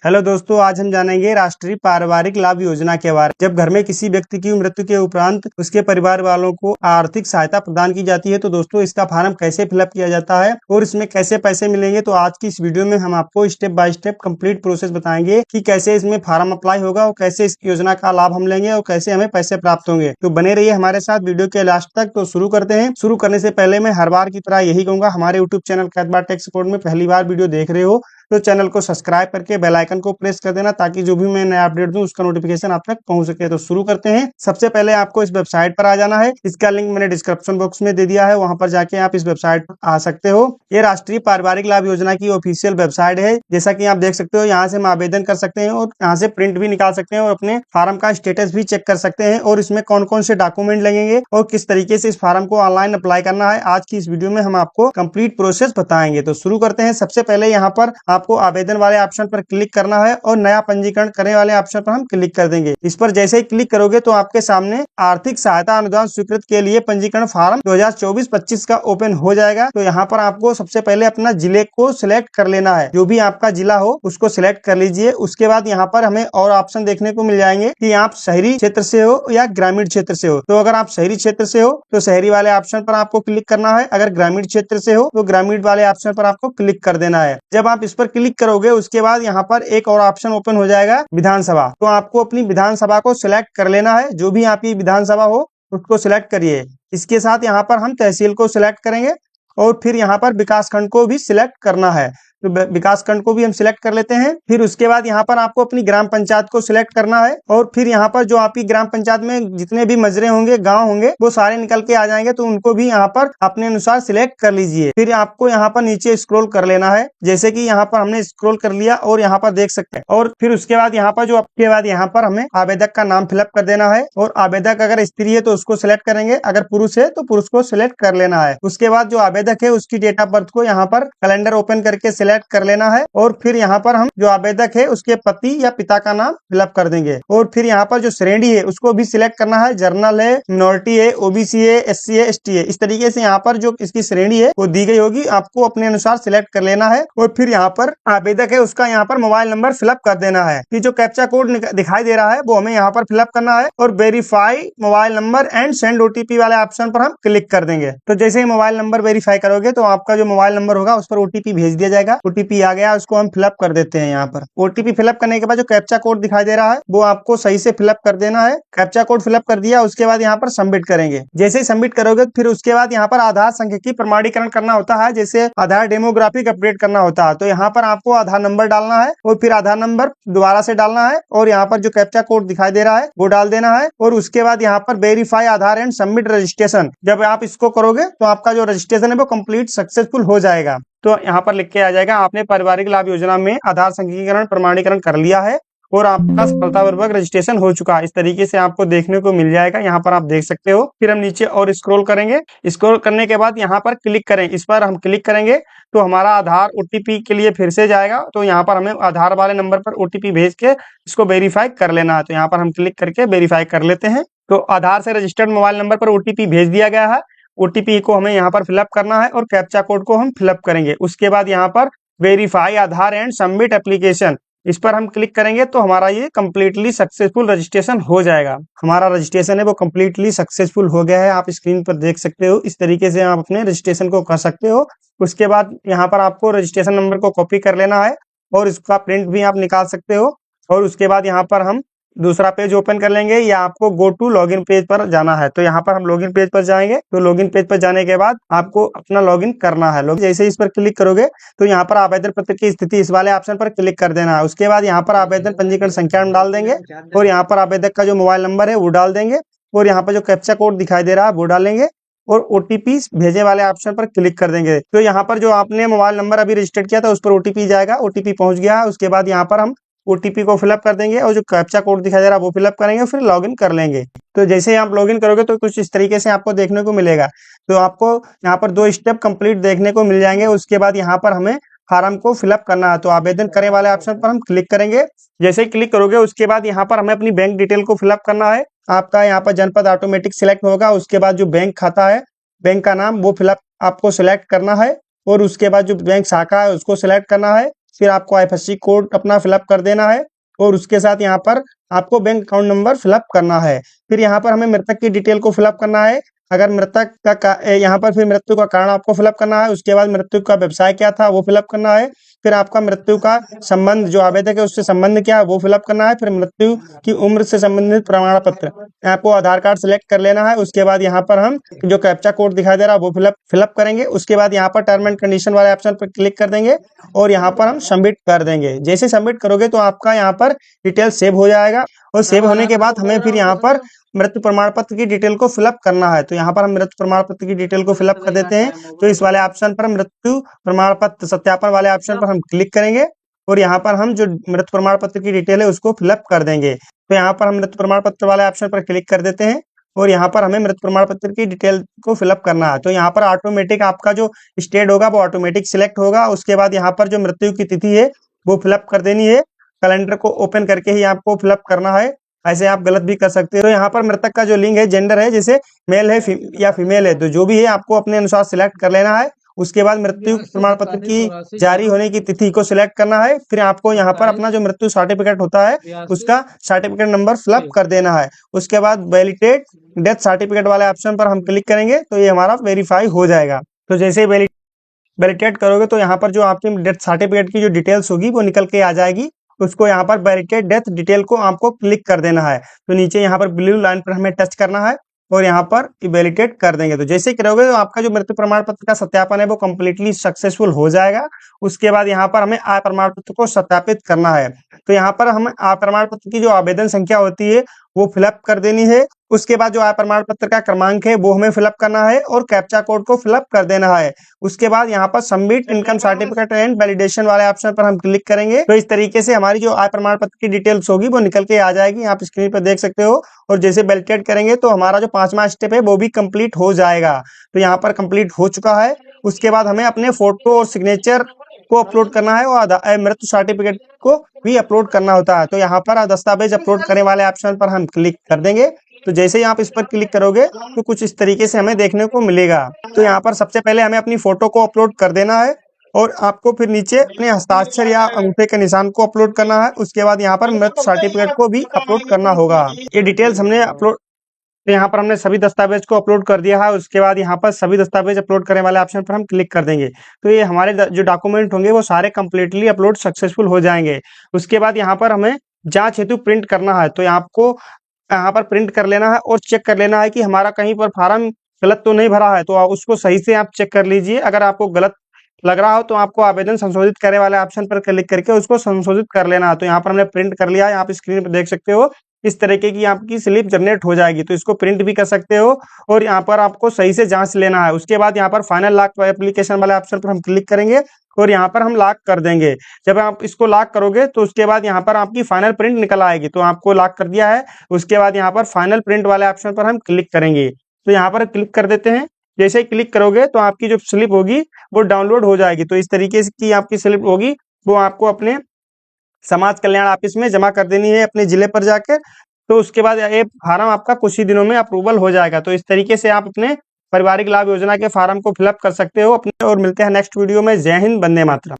Hello दोस्तों, आज हम जानेंगे राष्ट्रीय पारिवारिक लाभ योजना के बारे में। जब घर में किसी व्यक्ति की मृत्यु के उपरांत उसके परिवार वालों को आर्थिक सहायता प्रदान की जाती है, तो दोस्तों इसका फॉर्म कैसे फिलअप किया जाता है और इसमें कैसे पैसे मिलेंगे, तो आज की इस वीडियो में हम आपको step by step complete process बताएंगे कि कैसे इसमें फॉर्म अप्लाई होगा और कैसे इस योजना का लाभ हम लेंगे और कैसे हमें पैसे प्राप्त होंगे। तो बने रहिए हमारे साथ वीडियो के लास्ट तक। तो शुरू करते हैं। शुरू करने से पहले मैं हर बार की तरह यही कहूंगा, हमारे यूट्यूब चैनल कैथबार टेक सपोर्ट में पहली बार वीडियो देख रहे हो तो चैनल को सब्सक्राइब करके बेल आइकन को प्रेस कर देना, ताकि जो भी मैं नया अपडेट दूं उसका नोटिफिकेशन आप तक पहुंच सके। तो शुरू करते हैं। सबसे पहले आपको इस वेबसाइट पर आ जाना है। इसका लिंक मैंने डिस्क्रिप्शन बॉक्स में दे दिया है, वहां पर जाके आप इस वेबसाइट पर आ सकते हो। ये राष्ट्रीय पारिवारिक लाभ योजना की ऑफिशियल वेबसाइट है। जैसा कि आप देख सकते हो, यहाँ से हम आवेदन कर सकते हैं और यहाँ से प्रिंट भी निकाल सकते हैं और अपने फार्म का स्टेटस भी चेक कर सकते हैं और इसमें कौन कौन से डॉक्यूमेंट लगेंगे और किस तरीके से इस फार्म को ऑनलाइन अप्लाई करना है। आज की इस वीडियो में हम आपको कंप्लीट प्रोसेस बताएंगे। तो शुरू करते हैं। सबसे पहले यहाँ पर आपको आवेदन वाले ऑप्शन पर क्लिक करना है और नया पंजीकरण करने वाले ऑप्शन पर हम क्लिक कर देंगे। इस पर जैसे ही क्लिक करोगे तो आपके सामने आर्थिक सहायता अनुदान स्वीकृत के लिए पंजीकरण फार्म 2024-25 का ओपन हो जाएगा। तो यहाँ पर आपको सबसे पहले अपना जिले को सिलेक्ट कर लेना है। जो भी आपका जिला हो उसको सिलेक्ट कर लीजिए। उसके बाद यहाँ पर हमें और ऑप्शन देखने को मिल जाएंगे कि आप शहरी क्षेत्र से हो या ग्रामीण क्षेत्र से हो। तो अगर आप शहरी क्षेत्र से हो तो शहरी वाले ऑप्शन पर आपको क्लिक करना है। अगर ग्रामीण क्षेत्र से हो तो ग्रामीण वाले ऑप्शन पर आपको क्लिक कर देना है। जब आप इस पर क्लिक करोगे उसके बाद यहाँ पर एक और ऑप्शन ओपन हो जाएगा, विधानसभा। तो आपको अपनी विधानसभा को सिलेक्ट कर लेना है। जो भी आपकी विधानसभा हो उसको सिलेक्ट करिए। इसके साथ यहाँ पर हम तहसील को सिलेक्ट करेंगे और फिर यहाँ पर विकास खंड को भी सिलेक्ट करना है। तो विकास खंड को भी हम सिलेक्ट कर लेते हैं। फिर उसके बाद यहाँ पर आपको अपनी ग्राम पंचायत को सिलेक्ट करना है और फिर यहाँ पर जो आपकी ग्राम पंचायत में जितने भी मजरे होंगे, गांव होंगे, वो सारे निकल के आ जाएंगे। तो उनको भी यहाँ पर अपने अनुसार सिलेक्ट कर लीजिए। फिर आपको यहाँ पर नीचे स्क्रॉल कर लेना है, जैसे कि यहाँ पर हमने स्क्रॉल कर लिया और यहाँ पर देख सकते हैं। और फिर उसके बाद यहाँ पर हमें आवेदक का नाम फिलअप कर देना है और आवेदक अगर स्त्री है तो उसको सिलेक्ट करेंगे, अगर पुरुष है तो पुरुष को सिलेक्ट कर लेना है। उसके बाद जो आवेदक है उसकी डेट ऑफ बर्थ को यहाँ पर कैलेंडर ओपन करके सिलेक्ट कर लेना है और फिर यहाँ पर हम जो आवेदक है उसके पति या पिता का नाम फिलअप कर देंगे। और फिर यहाँ पर जो श्रेणी है उसको भी सिलेक्ट करना है, जर्नल है, मिनोरिटी है, ओबीसी है, एससी है, एसटी है। इस तरीके से यहाँ पर जो इसकी श्रेणी है वो दी गई होगी, आपको अपने अनुसार सिलेक्ट कर लेना है। और फिर यहाँ पर आवेदक है उसका यहाँ पर मोबाइल नंबर फिलअप कर देना है। कि जो कैप्चा कोड दिखाई दे रहा है वो हमें यहाँ पर फिलअप करना है और verify mobile number and send OTP वाले ऑप्शन पर हम क्लिक कर देंगे। तो जैसे ही मोबाइल नंबर वेरीफाई करोगे तो आपका जो मोबाइल नंबर होगा उस पर ओटीपी भेज दिया जाएगा। ओटीपी आ गया, उसको हम फिलअप कर देते हैं। यहाँ पर ओटीपी फिलअप करने के बाद जो कैप्चा कोड दिखाई दे रहा है वो आपको सही से फिलअप कर देना है। कैप्चा कोड फिलअप कर दिया, उसके बाद यहाँ पर सबमिट करेंगे। जैसे ही सबमिट करोगे फिर उसके बाद यहाँ पर आधार संख्या की प्रमाणीकरण करना होता है, जैसे आधार डेमोग्राफिक अपडेट करना होता है। तो यहाँ पर आपको आधार नंबर डालना है और फिर आधार नंबर दोबारा से डालना है और यहाँ पर जो कैप्चा कोड दिखाई दे रहा है वो डाल देना है। और उसके बाद यहाँ पर verify Aadhaar and submit registration, जब आप इसको करोगे तो आपका जो रजिस्ट्रेशन है वो कंप्लीट सक्सेसफुल हो जाएगा। तो यहाँ पर लिख के आ जाएगा आपने पारिवारिक लाभ योजना में आधार संख्यीकरण प्रमाणीकरण कर लिया है और आपका सफलतापूर्वक रजिस्ट्रेशन हो चुका है। इस तरीके से आपको देखने को मिल जाएगा, यहाँ पर आप देख सकते हो। फिर हम नीचे और स्क्रॉल करेंगे। स्क्रॉल करने के बाद यहाँ पर क्लिक करें, इस पर हम क्लिक करेंगे तो हमारा आधार ओटीपी के लिए फिर से जाएगा। तो यहाँ पर हमें आधार वाले नंबर पर ओटीपी भेज के इसको वेरीफाई कर लेना है। तो यहाँ पर हम क्लिक करके वेरीफाई कर लेते हैं। तो आधार से रजिस्टर्ड मोबाइल नंबर पर ओटीपी भेज दिया गया है। ओटीपी को हमें यहाँ पर फिलअप करना है और कैप्चा कोड को हम फिलअप करेंगे। उसके बाद यहाँ पर verify Aadhaar and submit application, इस पर हम क्लिक करेंगे तो हमारा ये कंप्लीटली सक्सेसफुल रजिस्ट्रेशन हो जाएगा। हमारा रजिस्ट्रेशन है वो कंप्लीटली सक्सेसफुल हो गया है, आप स्क्रीन पर देख सकते हो। इस तरीके से आप अपने रजिस्ट्रेशन को कर सकते हो। उसके बाद यहाँ पर आपको रजिस्ट्रेशन नंबर को कॉपी कर लेना है और इसका प्रिंट भी आप निकाल सकते हो। और उसके बाद यहाँ पर हम दूसरा पेज ओपन कर लेंगे या आपको गो टू लॉगिन पेज पर जाना है। तो यहाँ पर हम लॉगिन पेज पर जाएंगे। तो लॉगिन पेज पर जाने के बाद आपको अपना लॉगिन करना है। जैसे ही इस पर क्लिक करोगे तो यहाँ पर आवेदन पत्र की स्थिति इस वाले ऑप्शन पर क्लिक कर देना है। उसके बाद यहाँ पर आवेदन पंजीकरण संख्या डाल देंगे और यहाँ पर आवेदक का जो मोबाइल नंबर है वो डाल देंगे और यहाँ पर जो कैप्चा कोड दिखाई दे रहा है वो डालेंगे और ओटीपी भेजने वाले ऑप्शन पर क्लिक कर देंगे। तो यहाँ पर जो आपने मोबाइल नंबर अभी रजिस्टर्ड किया था उस पर ओटीपी जाएगा। ओटीपी पहुंच गया है। उसके बाद यहाँ पर हम ओटीपी को फिलअप कर देंगे और जो कैप्चा कोड दिखाई दे रहा है वो फिलअप करेंगे, फिर लॉगिन कर लेंगे। तो जैसे ही आप लॉगिन करोगे तो कुछ इस तरीके से आपको देखने को मिलेगा। तो आपको यहाँ पर 2 स्टेप कंप्लीट देखने को मिल जाएंगे। उसके बाद यहाँ पर हमें फार्म को फिलअप करना है। तो आवेदन करने वाले ऑप्शन पर हम क्लिक करेंगे। जैसे ही क्लिक करोगे उसके बाद यहाँ पर हमें अपनी बैंक डिटेल को फिलअप करना है। आपका यहाँ पर जनपद ऑटोमेटिक सिलेक्ट होगा। उसके बाद जो बैंक खाता है, बैंक का नाम वो फिलअप आपको सिलेक्ट करना है और उसके बाद जो बैंक शाखा है उसको सिलेक्ट करना है। फिर आपको IFSC कोड अपना फिलअप कर देना है और उसके साथ यहाँ पर आपको बैंक अकाउंट नंबर फिलअप करना है। फिर यहाँ पर हमें मृतक की डिटेल को फिलअप करना है। अगर मृतक का यहाँ पर फिर मृत्यु का कारण आपको फिलअप करना है। उसके बाद मृत्यु का व्यवसाय क्या था वो फिलअप करना है। फिर आपका मृत्यु का संबंध, जो आवेदक है उससे संबंध क्या है वो फिलअप करना है। फिर मृत्यु की उम्र से संबंधित प्रमाण पत्र, आपको आधार कार्ड सिलेक्ट कर लेना है। उसके बाद यहाँ पर हम जो कैप्चा कोड दिखाई दे रहा है वो फिलअप करेंगे। उसके बाद यहाँ पर टर्म एंड कंडीशन वाले ऑप्शन पर क्लिक कर देंगे और यहाँ पर हम सबमिट कर देंगे। जैसे सबमिट करोगे तो आपका यहाँ पर डिटेल सेव हो जाएगा और सेव होने के बाद हमें फिर यहाँ पर मृत्यु प्रमाण पत्र की डिटेल को फिलअप करना है। तो यहाँ पर हम मृत्यु प्रमाण पत्र की डिटेल को फिलअप कर देते हैं। तो इस वाले ऑप्शन पर मृत्यु प्रमाण पत्र सत्यापन वाले ऑप्शन पर हम क्लिक करेंगे और यहाँ पर हम जो मृत्यु प्रमाण पत्र की डिटेल है उसको फिलअप कर देंगे। तो यहाँ पर हम मृत्यु प्रमाण पत्र वाले ऑप्शन पर क्लिक कर देते हैं और यहाँ पर हमें मृत्यु प्रमाण पत्र की डिटेल को फिलअप करना है। तो यहाँ पर ऑटोमेटिक आपका जो स्टेट होगा वो ऑटोमेटिक सिलेक्ट होगा। उसके बाद यहाँ पर जो मृत्यु की तिथि है वो फिलअप कर देनी है। कैलेंडर को ओपन करके ही आपको फिलअप करना है, ऐसे आप गलत भी कर सकते हो। तो यहाँ पर मृतक का जो लिंग है, जेंडर है, जैसे मेल है या फीमेल है, तो जो भी है आपको अपने अनुसार सिलेक्ट कर लेना है। उसके बाद मृत्यु प्रमाण पत्र की जारी होने की तिथि को सिलेक्ट करना है। फिर आपको यहाँ पर अपना जो मृत्यु सर्टिफिकेट होता है उसका सर्टिफिकेट नंबर फिलअप कर देना है। उसके बाद वैलिडेट डेथ सर्टिफिकेट वाले ऑप्शन पर हम क्लिक करेंगे तो ये हमारा वेरीफाई हो जाएगा। तो जैसे वैलिडेट करोगे तो यहाँ पर जो आपकी डेथ सर्टिफिकेट की जो डिटेल्स होगी वो निकल के आ जाएगी। उसको यहाँ पर वैलिडेट डेथ डिटेल को आपको क्लिक कर देना है। तो नीचे यहाँ पर ब्लू लाइन पर हमें टच करना है और यहाँ पर वैलिडेट कर देंगे। तो जैसे करोगे तो आपका जो मृत्यु प्रमाण पत्र का सत्यापन है वो कंप्लीटली सक्सेसफुल हो जाएगा। उसके बाद यहाँ पर हमें आय प्रमाण पत्र को सत्यापित करना है। तो यहाँ पर हमें आय प्रमाण पत्र की जो आवेदन संख्या होती है वो फिलअप कर देनी है। उसके बाद जो आय प्रमाण पत्र का क्रमांक है वो हमें फिलअप करना है और कैप्चा कोड को फिलअप कर देना है। उसके बाद यहाँ पर submit income certificate and validation वाले ऑप्शन पर हम क्लिक करेंगे। तो इस तरीके से हमारी जो आय प्रमाण पत्र की डिटेल्स होगी वो निकल के आ जाएगी, आप स्क्रीन पर देख सकते हो। और जैसे वैलिडेट करेंगे तो हमारा जो 5वां स्टेप है वो भी कंप्लीट हो जाएगा। तो यहाँ पर कंप्लीट हो चुका है। उसके बाद हमें अपने फोटो और सिग्नेचर को अपलोड करना है और मृत्यु सर्टिफिकेट को भी अपलोड करना होता है। तो यहाँ पर दस्तावेज अपलोड करने वाले ऑप्शन पर हम क्लिक कर देंगे। तो जैसे ही आप इस पर क्लिक करोगे तो कुछ इस तरीके से हमें देखने को मिलेगा। तो यहाँ पर सबसे पहले हमें अपनी फोटो को अपलोड कर देना है और आपको फिर नीचे अपने हस्ताक्षर या अंगूठे के निशान को अपलोड करना है। उसके बाद यहाँ पर मृत्यु सर्टिफिकेट को भी अपलोड करना होगा। ये डिटेल्स हमने अपलोड, तो यहाँ पर हमने सभी दस्तावेज को अपलोड कर दिया है। उसके बाद यहाँ पर सभी दस्तावेज अपलोड करने वाले ऑप्शन पर हम क्लिक कर देंगे। तो ये हमारे जो डॉक्यूमेंट होंगे वो सारे कंप्लीटली अपलोड सक्सेसफुल हो जाएंगे। उसके बाद यहाँ पर हमें जांच हेतु प्रिंट करना है। तो आपको यहाँ पर प्रिंट कर लेना है और चेक कर लेना है कि हमारा कहीं पर फार्म गलत तो नहीं भरा है। तो उसको सही से आप चेक कर लीजिए। अगर आपको गलत लग रहा हो तो आपको आवेदन संशोधित करने वाले ऑप्शन पर क्लिक करके उसको संशोधित कर लेना है। तो यहाँ पर हमने प्रिंट कर लिया है, आप स्क्रीन पर देख सकते हो। इस तरीके की आपकी स्लिप जनरेट हो जाएगी। तो इसको प्रिंट भी कर सकते हो और यहाँ पर आपको सही से जांच लेना है। उसके बाद यहाँ पर फाइनल लॉक एप्लीकेशन वाले ऑप्शन पर हम क्लिक करेंगे और यहाँ पर हम लॉक कर देंगे। जब आप इसको लॉक करोगे तो उसके बाद यहाँ पर आपकी फाइनल प्रिंट निकल आएगी। तो आपको लॉक कर दिया है। उसके बाद यहाँ पर फाइनल प्रिंट वाले ऑप्शन पर हम क्लिक करेंगे। तो यहाँ पर क्लिक कर देते हैं। जैसे ही क्लिक करोगे तो आपकी जो स्लिप होगी वो डाउनलोड हो जाएगी। तो इस तरीके की आपकी स्लिप होगी वो आपको अपने समाज कल्याण ऑफिस में जमा कर देनी है अपने जिले पर जाकर। तो उसके बाद ये फार्म आपका कुछ ही दिनों में अप्रूवल हो जाएगा। तो इस तरीके से आप अपने पारिवारिक लाभ योजना के फार्म को फिलअप कर सकते हो अपने। और मिलते हैं नेक्स्ट वीडियो में। जय हिंद, वंदे मातरम।